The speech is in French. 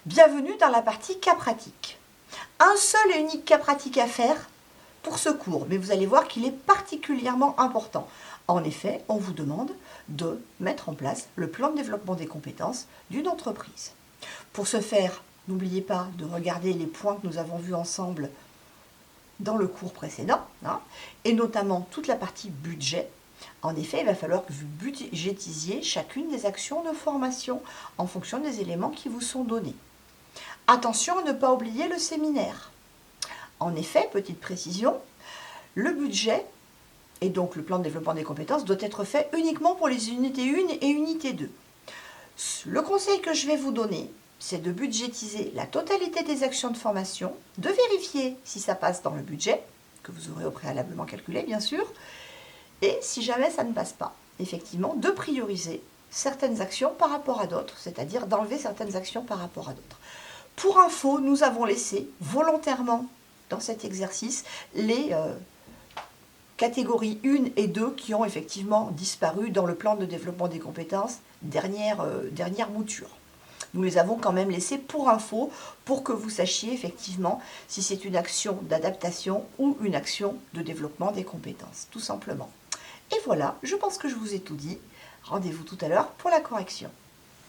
Bienvenue dans la partie cas pratique. Un seul et unique cas pratique à faire pour ce cours, mais vous allez voir qu'il est particulièrement important. En effet, on vous demande de mettre en place le plan de développement des compétences d'une entreprise. Pour ce faire, n'oubliez pas de regarder les points que nous avons vus ensemble dans le cours précédent, et notamment toute la partie budget. En effet, il va falloir que vous budgétisiez chacune des actions de formation en fonction des éléments qui vous sont donnés. Attention à ne pas oublier le séminaire. En effet, petite précision, le budget et donc le plan de développement des compétences doit être fait uniquement pour les unités 1 et unité 2. Le conseil que je vais vous donner, c'est de budgétiser la totalité des actions de formation, de vérifier si ça passe dans le budget, que vous aurez au préalablement calculé bien sûr, et si jamais ça ne passe pas, effectivement, de prioriser certaines actions par rapport à d'autres, c'est-à-dire d'enlever certaines actions par rapport à d'autres. Pour info, nous avons laissé volontairement dans cet exercice les catégories 1 et 2 qui ont effectivement disparu dans le plan de développement des compétences, dernière mouture. Nous les avons quand même laissés pour info, pour que vous sachiez effectivement si c'est une action d'adaptation ou une action de développement des compétences, tout simplement. Et voilà, je pense que je vous ai tout dit. Rendez-vous tout à l'heure pour la correction.